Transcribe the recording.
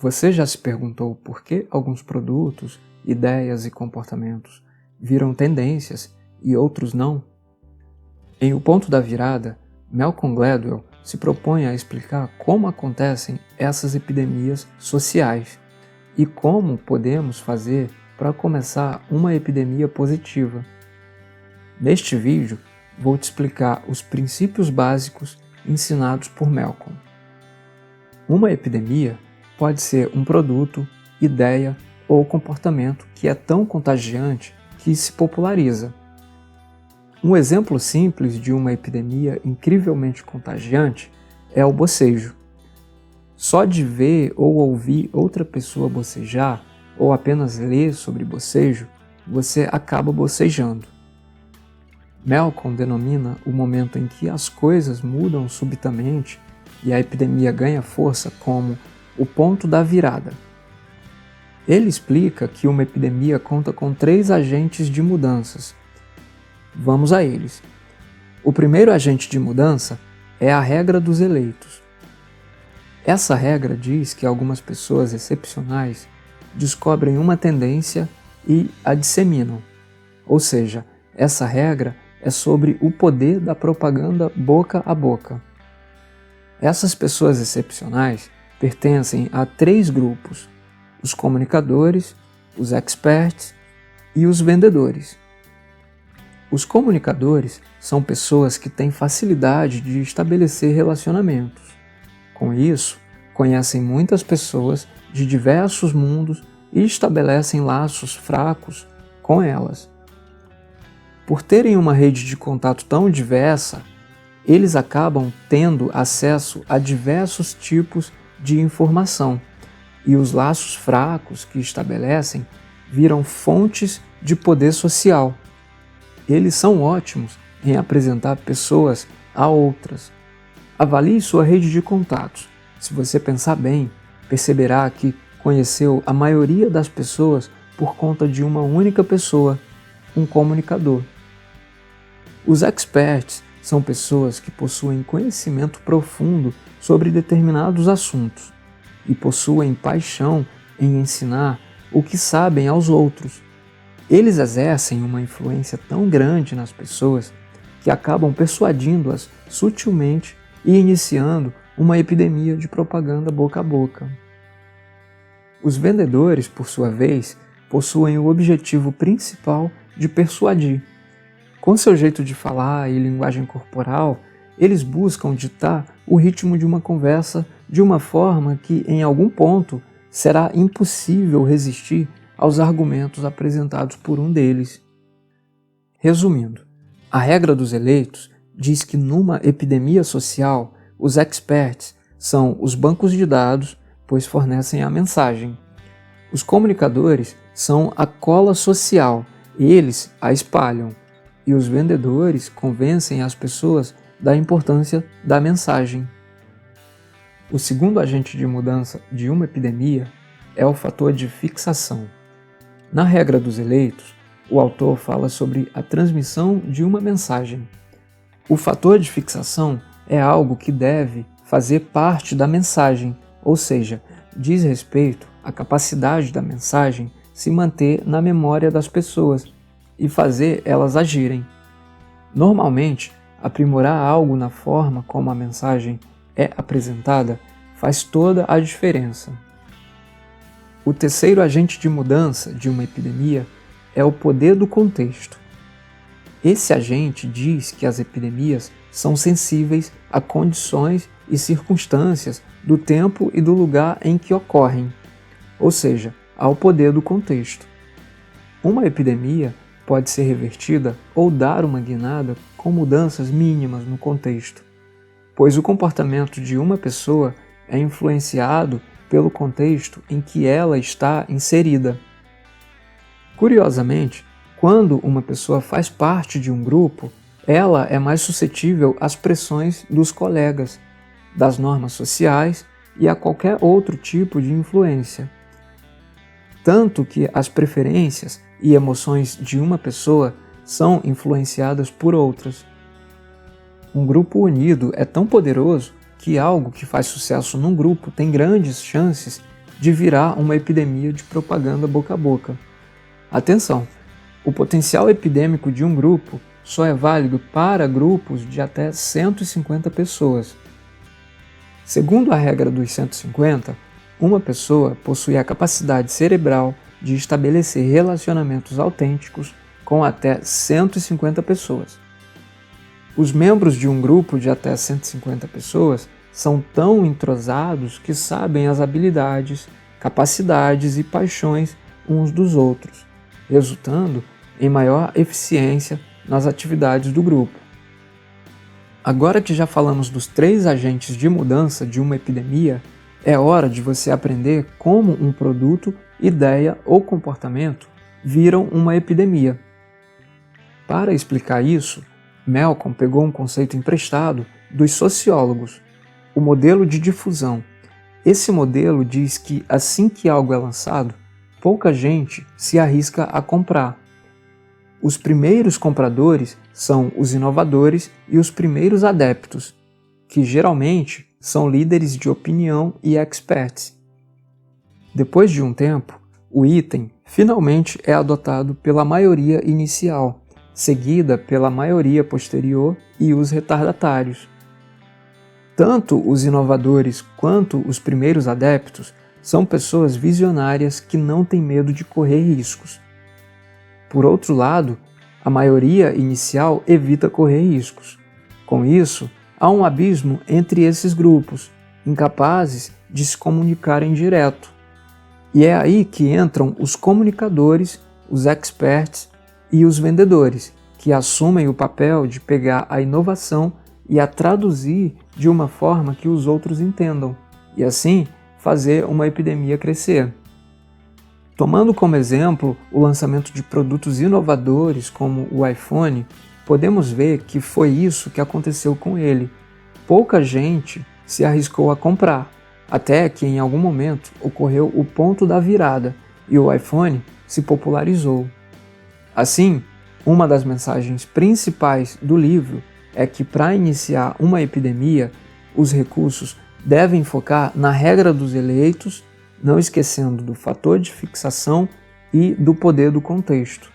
Você já se perguntou por que alguns produtos, ideias e comportamentos viram tendências e outros não? Em O Ponto da Virada, Malcolm Gladwell se propõe a explicar como acontecem essas epidemias sociais e como podemos fazer para começar uma epidemia positiva. Neste vídeo, vou te explicar os princípios básicos ensinados por Malcolm. Uma epidemia pode ser um produto, ideia ou comportamento que é tão contagiante que se populariza. Um exemplo simples de uma epidemia incrivelmente contagiante é o bocejo. Só de ver ou ouvir outra pessoa bocejar, ou apenas ler sobre bocejo, você acaba bocejando. Malcolm denomina o momento em que as coisas mudam subitamente e a epidemia ganha força como o ponto da virada. Ele explica que uma epidemia conta com 3 agentes de mudanças. Vamos a eles. O primeiro agente de mudança é a regra dos eleitos. Essa regra diz que algumas pessoas excepcionais descobrem uma tendência e a disseminam. Ou seja, essa regra é sobre o poder da propaganda boca a boca. Essas pessoas excepcionais pertencem a 3 grupos: os comunicadores, os experts e os vendedores. Os comunicadores são pessoas que têm facilidade de estabelecer relacionamentos. Com isso, conhecem muitas pessoas de diversos mundos e estabelecem laços fracos com elas. Por terem uma rede de contato tão diversa, eles acabam tendo acesso a diversos tipos de informação, e os laços fracos que estabelecem viram fontes de poder social. Eles são ótimos em apresentar pessoas a outras. Avalie sua rede de contatos. Se você pensar bem, perceberá que conheceu a maioria das pessoas por conta de uma única pessoa, um comunicador. Os experts são pessoas que possuem conhecimento profundo sobre determinados assuntos e possuem paixão em ensinar o que sabem aos outros. Eles exercem uma influência tão grande nas pessoas que acabam persuadindo-as sutilmente e iniciando uma epidemia de propaganda boca a boca. Os vendedores, por sua vez, possuem o objetivo principal de persuadir. Com seu jeito de falar e linguagem corporal, eles buscam ditar o ritmo de uma conversa de uma forma que, em algum ponto, será impossível resistir aos argumentos apresentados por um deles. Resumindo, a regra dos eleitos diz que numa epidemia social, os experts são os bancos de dados, pois fornecem a mensagem. Os comunicadores são a cola social, eles a espalham. E os vendedores convencem as pessoas da importância da mensagem. O segundo agente de mudança de uma epidemia é o fator de fixação. Na regra dos eleitos, o autor fala sobre a transmissão de uma mensagem. O fator de fixação é algo que deve fazer parte da mensagem, ou seja, diz respeito à capacidade da mensagem se manter na memória das pessoas e fazer elas agirem. Normalmente, aprimorar algo na forma como a mensagem é apresentada faz toda a diferença. O terceiro agente de mudança de uma epidemia é o poder do contexto. Esse agente diz que as epidemias são sensíveis a condições e circunstâncias do tempo e do lugar em que ocorrem, ou seja, ao poder do contexto. Uma epidemia pode ser revertida ou dar uma guinada com mudanças mínimas no contexto, pois o comportamento de uma pessoa é influenciado pelo contexto em que ela está inserida. Curiosamente, quando uma pessoa faz parte de um grupo, ela é mais suscetível às pressões dos colegas, das normas sociais e a qualquer outro tipo de influência. Tanto que as preferências e emoções de uma pessoa são influenciadas por outras. Um grupo unido é tão poderoso que algo que faz sucesso num grupo tem grandes chances de virar uma epidemia de propaganda boca a boca. Atenção! O potencial epidêmico de um grupo só é válido para grupos de até 150 pessoas. Segundo a regra dos 150, uma pessoa possui a capacidade cerebral de estabelecer relacionamentos autênticos com até 150 pessoas. Os membros de um grupo de até 150 pessoas são tão entrosados que sabem as habilidades, capacidades e paixões uns dos outros, resultando em maior eficiência nas atividades do grupo. Agora que já falamos dos 3 agentes de mudança de uma epidemia, é hora de você aprender como um produto, ideia ou comportamento viram uma epidemia. Para explicar isso, Malcolm pegou um conceito emprestado dos sociólogos, o modelo de difusão. Esse modelo diz que assim que algo é lançado, pouca gente se arrisca a comprar. Os primeiros compradores são os inovadores e os primeiros adeptos, que geralmente são líderes de opinião e experts. Depois de um tempo, o item finalmente é adotado pela maioria inicial, seguida pela maioria posterior e os retardatários. Tanto os inovadores quanto os primeiros adeptos são pessoas visionárias que não têm medo de correr riscos. Por outro lado, a maioria inicial evita correr riscos. Com isso, há um abismo entre esses grupos, incapazes de se comunicarem direto. E é aí que entram os comunicadores, os experts e os vendedores, que assumem o papel de pegar a inovação e a traduzir de uma forma que os outros entendam, e assim fazer uma epidemia crescer. Tomando como exemplo o lançamento de produtos inovadores como o iPhone, podemos ver que foi isso que aconteceu com ele. Pouca gente se arriscou a comprar, até que em algum momento ocorreu o ponto da virada e o iPhone se popularizou. Assim, uma das mensagens principais do livro é que para iniciar uma epidemia, os recursos devem focar na regra dos eleitos, não esquecendo do fator de fixação e do poder do contexto.